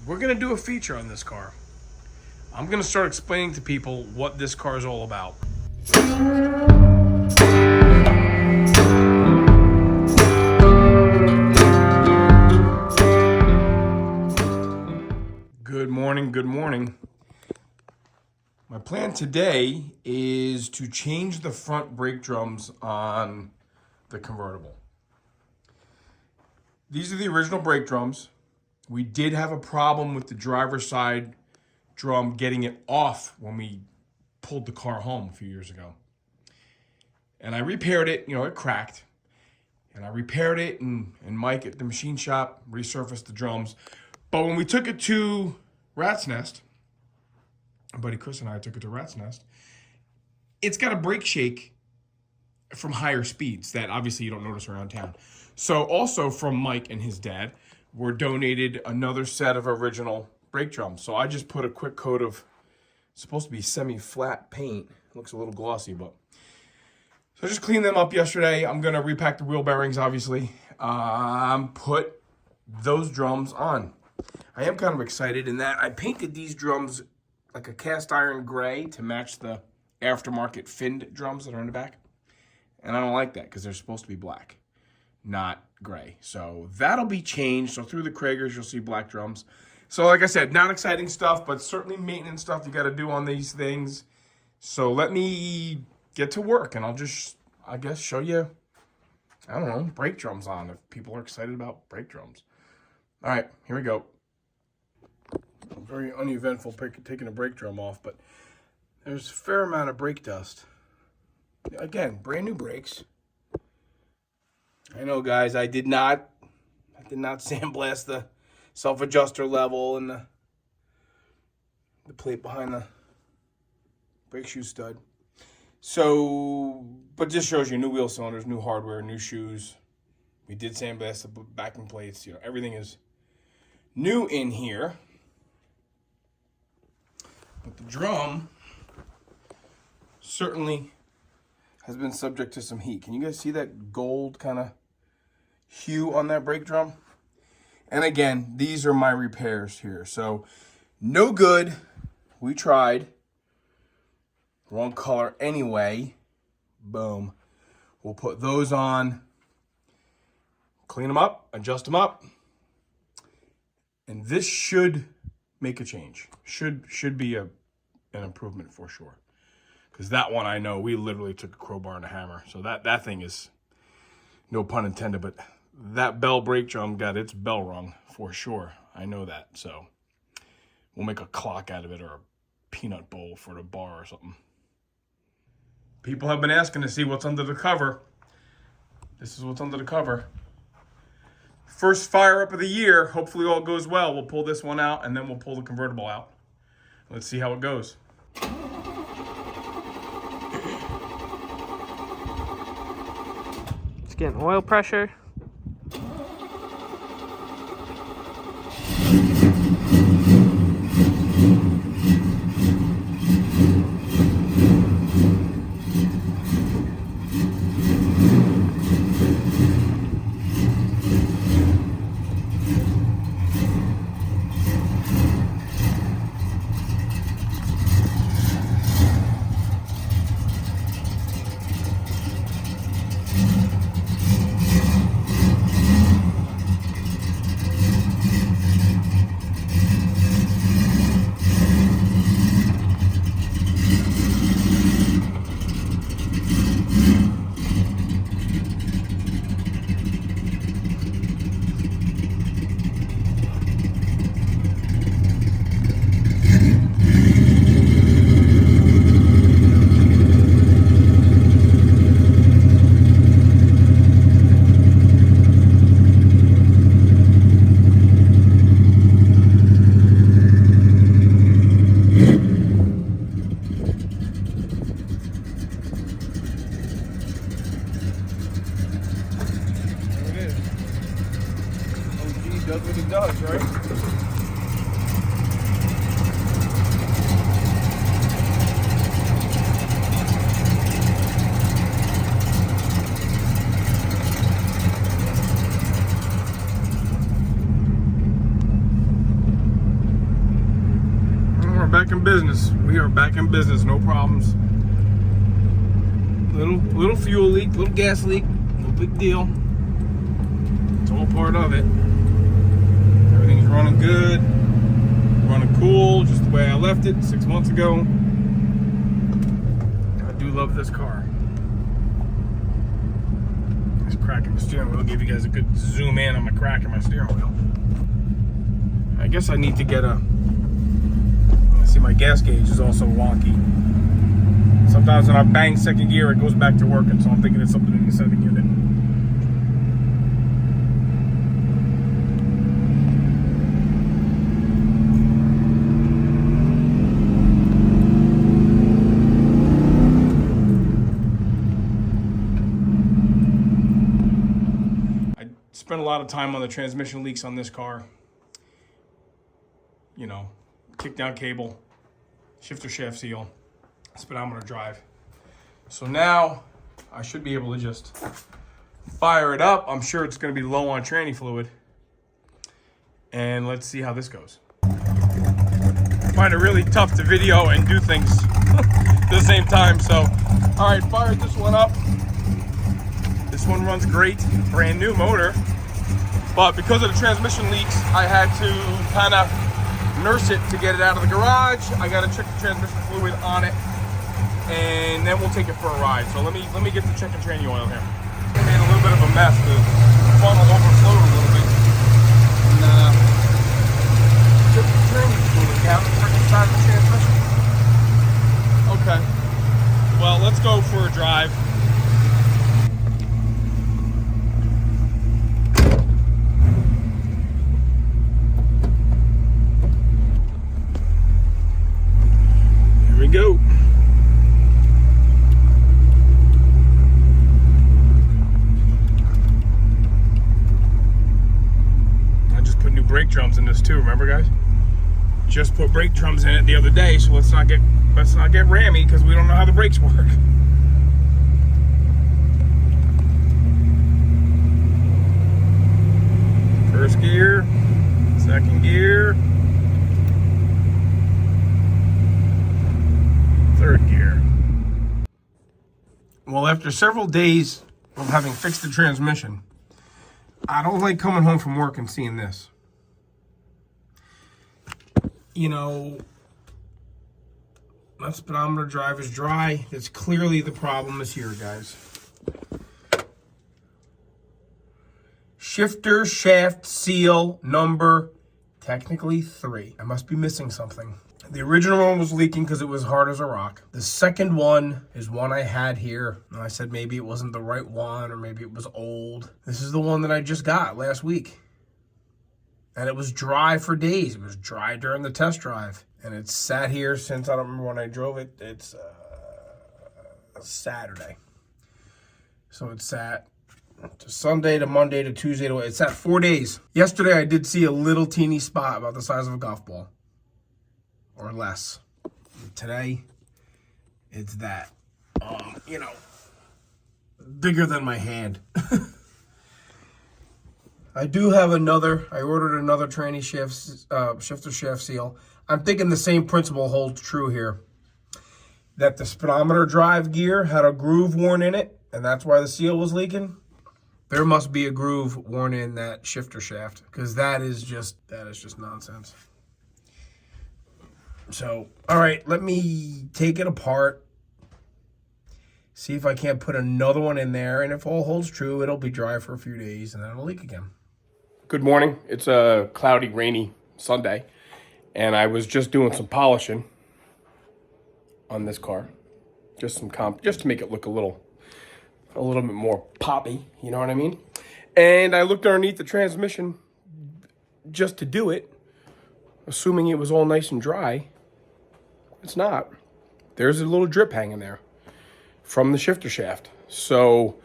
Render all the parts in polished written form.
we're gonna do a feature on this car. I'm gonna start explaining to people what this car is all about. Good morning, good morning. My plan today is to change the front brake drums on the convertible. These are the original brake drums. We did have a problem with the driver's side drum getting it off when we pulled the car home a few years ago. And I repaired it, it cracked. And I repaired it, and Mike at the machine shop resurfaced the drums. But when we took it to Rat's Nest, my buddy Chris and I took it to Rat's Nest, it's got a brake shake from higher speeds that obviously you don't notice around town. So also from Mike and his dad, were donated another set of original brake drums. So I just put a quick coat of, supposed to be semi-flat paint. It looks a little glossy, but. So I just cleaned them up yesterday. I'm gonna repack the wheel bearings, obviously. Put those drums on. I am kind of excited in that I painted these drums like a cast iron gray to match the aftermarket finned drums that are in the back. And I don't like that because they're supposed to be black, not gray. So that'll be changed. So through the Kragers, you'll see black drums. So like I said, not exciting stuff, but certainly maintenance stuff you got to do on these things. So let me get to work and I'll just, I guess, show you, I don't know, brake drums on if people are excited about brake drums. All right, here we go. Very uneventful taking a brake drum off, but there's a fair amount of brake dust. Again, brand new brakes. I know, guys, I did not sandblast the self-adjuster level and the plate behind the brake shoe stud. So, but just shows you new wheel cylinders, new hardware, new shoes. We did sandblast the backing plates. Everything is new in here. But the drum certainly has been subject to some heat. Can you guys see that gold kind of hue on that brake drum? And again, these are my repairs here. So no good. We tried. Wrong color anyway. Boom. We'll put those on, clean them up, adjust them up. And this should make a change. Should be an improvement for sure. Because that one, I know, we literally took a crowbar and a hammer. So that thing is, no pun intended, but that bell brake drum got its bell rung for sure. I know that. So we'll make a clock out of it or a peanut bowl for the bar or something. People have been asking to see what's under the cover. This is what's under the cover. First fire up of the year. Hopefully all goes well. We'll pull this one out and then we'll pull the convertible out. Let's see how it goes. It's getting oil pressure. back in business. We are back in business, no problems. Little fuel leak, little gas leak, no big deal. It's all part of it. Everything's running good, running cool, just the way I left it 6 months ago. I do love this car. Just cracking the steering wheel. I'll give you guys a good zoom in on my crack in my steering wheel. I guess I need to get a, see, my gas gauge is also wonky. Sometimes when I bang second gear, it goes back to working, so I'm thinking it's something in the second unit. I spent a lot of time on the transmission leaks on this car. You know, kick down cable, shifter shaft seal, speedometer drive. So now I should be able to just fire it up. I'm sure it's going to be low on tranny fluid. And let's see how this goes. I find it really tough to video and do things at the same time. So, all right, fired this one up. This one runs great, brand new motor. But because of the transmission leaks, I had to kind of nurse it to get it out of the garage. I got to check the transmission fluid on it, and then we'll take it for a ride. So let me get the check and tranny oil here. I made a little bit of a mess. The funnel overflowed a little bit. And took the tranny fluid down the freaking side of the transmission. Okay. Well, let's go for a drive. Go. I just put new brake drums in this too, remember guys? Just put brake drums in it the other day, so let's not get rammy because we don't know how the brakes work. First gear, second gear, third gear. Well, after several days of having fixed the transmission, I don't like coming home from work and seeing this. You know, that speedometer drive is dry. It's clearly the problem is here, guys. Shifter shaft seal number, technically 3. I must be missing something. The original one was leaking because it was hard as a rock. The second one is one I had here. And I said maybe it wasn't the right one or maybe it was old. This is the one that I just got last week. And it was dry for days. It was dry during the test drive. And it's sat here since, I don't remember when I drove it. It's Saturday. So it sat to Sunday to Monday to Tuesday to, it sat 4 days. Yesterday I did see a little teeny spot about the size of a golf ball. Or less. Today, it's that. You know, bigger than my hand. I do have another. I ordered another tranny shifter shaft seal. I'm thinking the same principle holds true here. That the speedometer drive gear had a groove worn in it, and that's why the seal was leaking. There must be a groove worn in that shifter shaft, because that is just nonsense. So, all right, let me take it apart, see if I can't put another one in there, and if all holds true, it'll be dry for a few days, and then it'll leak again. Good morning. It's a cloudy, rainy Sunday, and I was just doing some polishing on this car, just to make it look a little bit more poppy, you know what I mean? And I looked underneath the transmission just to do it, assuming it was all nice and dry. It's not. There's a little drip hanging there from the shifter shaft. So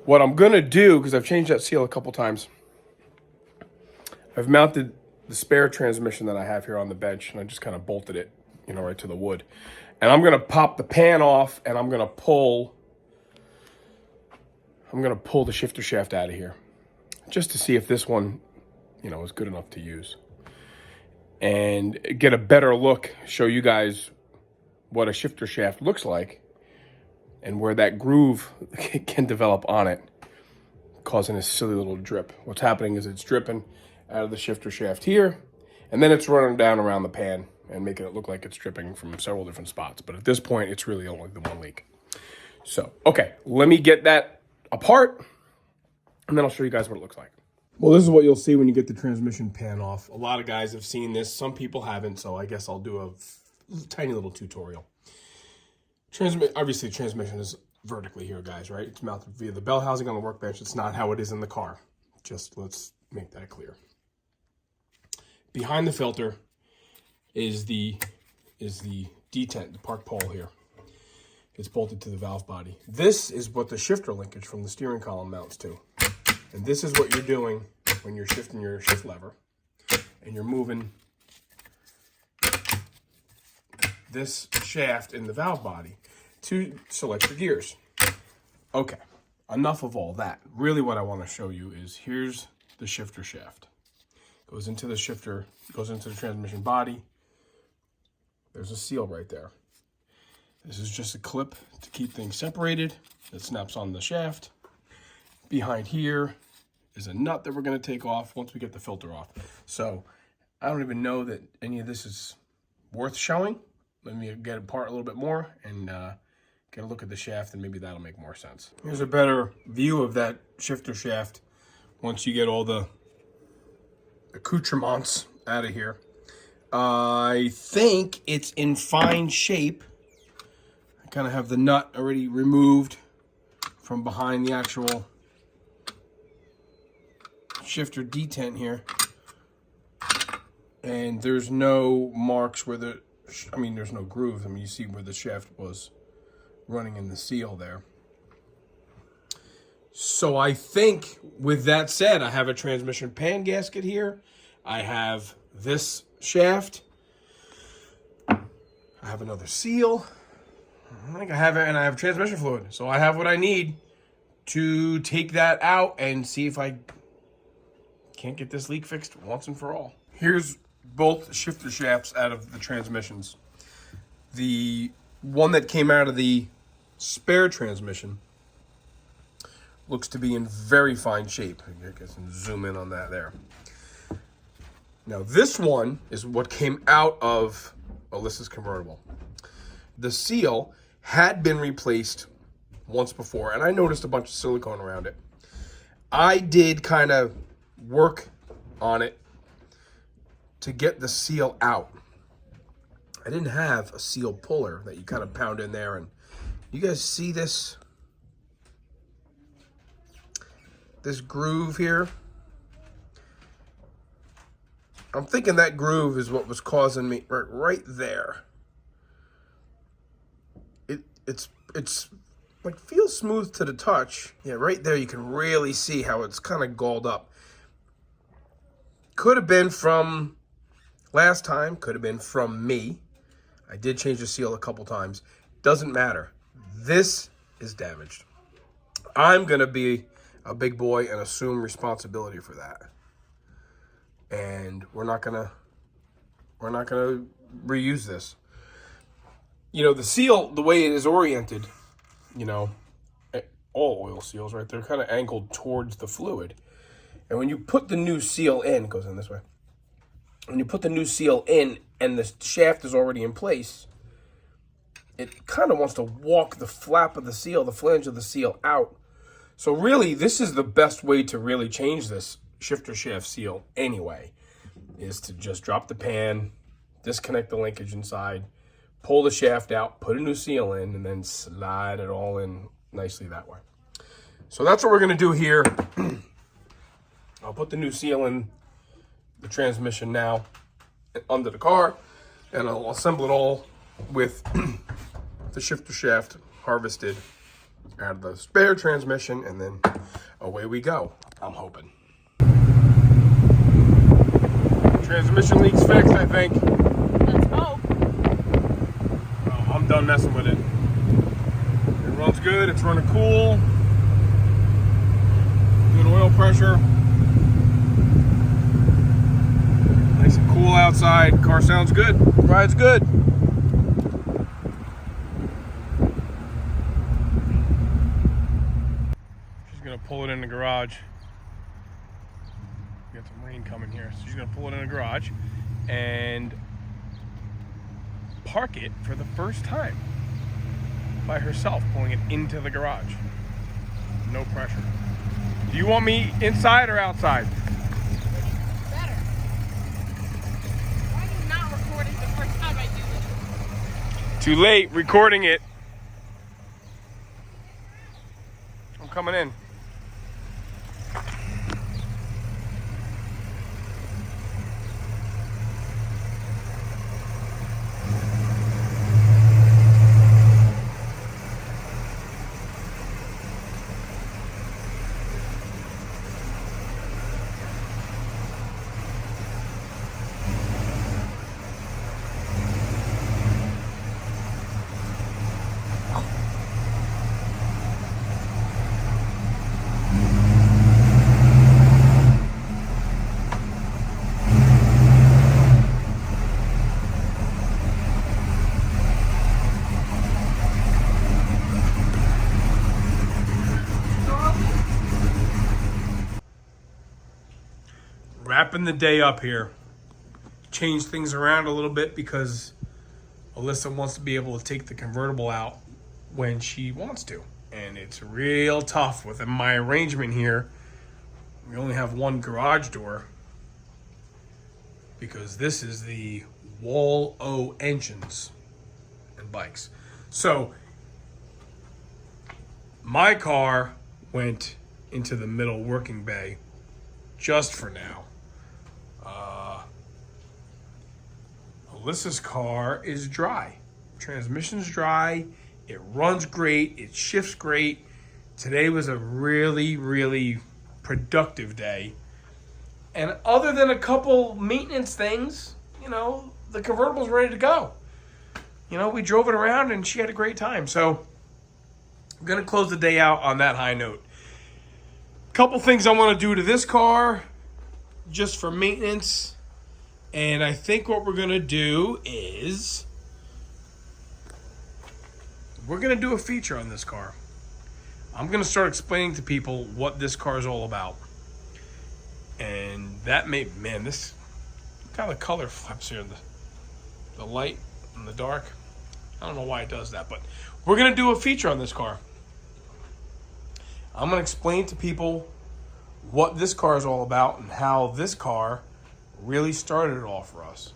what I'm going to do, because I've changed that seal a couple times, I've mounted the spare transmission that I have here on the bench, and I just kind of bolted it, you know, right to the wood. And I'm going to pop the pan off, and I'm going to pull the shifter shaft out of here just to see if this one, you know, is good enough to use. and get a better look, show you guys what a shifter shaft looks like and where that groove can develop on it, causing a silly little drip. What's happening is it's dripping out of the shifter shaft here, and then it's running down around the pan and making it look like it's dripping from several different spots. But at this point, it's really only the one leak. So, okay, let me get that apart, and then I'll show you guys what it looks like. Well, this is what you'll see when you get the transmission pan off. A lot of guys have seen this. Some people haven't, so I guess I'll do a tiny little tutorial. Obviously, the transmission is vertically here, guys, right? It's mounted via the bell housing on the workbench. It's not how it is in the car. Just let's make that clear. Behind the filter is the detent, the park pole here. It's bolted to the valve body. This is what the shifter linkage from the steering column mounts to. And this is what you're doing when you're shifting your shift lever and you're moving this shaft in the valve body to select your gears. Okay, enough of all that. Really what I want to show you is here's the shifter shaft. Goes into the shifter, goes into the transmission body. There's a seal right there. This is just a clip to keep things separated. It snaps on the shaft. Behind here is a nut that we're going to take off once we get the filter off. So I don't even know that any of this is worth showing. Let me get apart a little bit more and get a look at the shaft, and maybe that'll make more sense. Here's a better view of that shifter shaft once you get all the accoutrements out of here. I think it's in fine shape. I kind of have the nut already removed from behind the actual shifter detent here, and there's no marks where there's no grooves. I mean, you see where the shaft was running in the seal there. So I think with that said, I have a transmission pan gasket here. I have this shaft. I have another seal. I think I have it, and I have transmission fluid. So I have what I need to take that out and see if I can't get this leak fixed once and for all. Here's both shifter shafts out of the transmissions. The one that came out of the spare transmission looks to be in very fine shape. I can zoom in on that there. Now this one is what came out of Alyssa's convertible. The seal had been replaced once before, and I noticed a bunch of silicone around it. I did kind of work on it to get the seal out. I didn't have a seal puller that you kind of pound in there, and you guys see this groove here? I'm thinking that groove is what was causing me right there. It's like feels smooth to the touch. Yeah, right there you can really see how it's kind of galled up. Could have been from last time, could have been from me. I did change the seal a couple times. Doesn't matter. This is damaged. I'm gonna be a big boy and assume responsibility for that. And we're not gonna reuse this. You know, the seal, the way it is oriented, you know, all oil seals, right, they're kind of angled towards the fluid. And when you put the new seal in, it goes in this way. When you put the new seal in and the shaft is already in place, it kind of wants to walk the flap of the seal, the flange of the seal out. So really, this is the best way to really change this shifter shaft seal anyway, is to just drop the pan, disconnect the linkage inside, pull the shaft out, put a new seal in, and then slide it all in nicely that way. So that's what we're gonna do here. I'll put the new seal in the transmission now under the car, and I'll assemble it all with the shifter shaft harvested out of the spare transmission, and then away we go, I'm hoping. Transmission leak's fixed, I think. Let's hope. Oh, I'm done messing with it. It runs good, it's running cool. Good oil pressure. Nice and cool. cool outside. Car sounds good. Ride's good. She's gonna pull it in the garage. We got some rain coming here, so she's gonna pull it in the garage and park it for the first time by herself, pulling it into the garage. No pressure. Do you want me inside or outside? Better. Why are you not recording the first time I do this? Too late, recording it. I'm coming in. Wrapping the day up here. Change things around a little bit because Alyssa wants to be able to take the convertible out when she wants to. And it's real tough with my arrangement here. We only have one garage door because this is the Wall O engines and bikes. So my car went into the middle working bay just for now. Alyssa's car is dry. Transmission's dry. It runs great. It shifts great. Today was a really, really productive day. And other than a couple maintenance things, you know, the convertible's ready to go. You know, we drove it around and she had a great time. So I'm going to close the day out on that high note. Couple things I want to do to this car just for maintenance. And I think what we're going to do is we're going to do a feature on this car. I'm going to start explaining to people what this car is all about. And that may, man, this kind of color flips here. The light and the dark. I don't know why it does that, but we're going to do a feature on this car. I'm going to explain to people what this car is all about and how this car really started it all for us.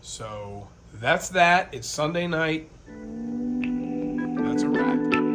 So that's that. It's Sunday night. That's a wrap.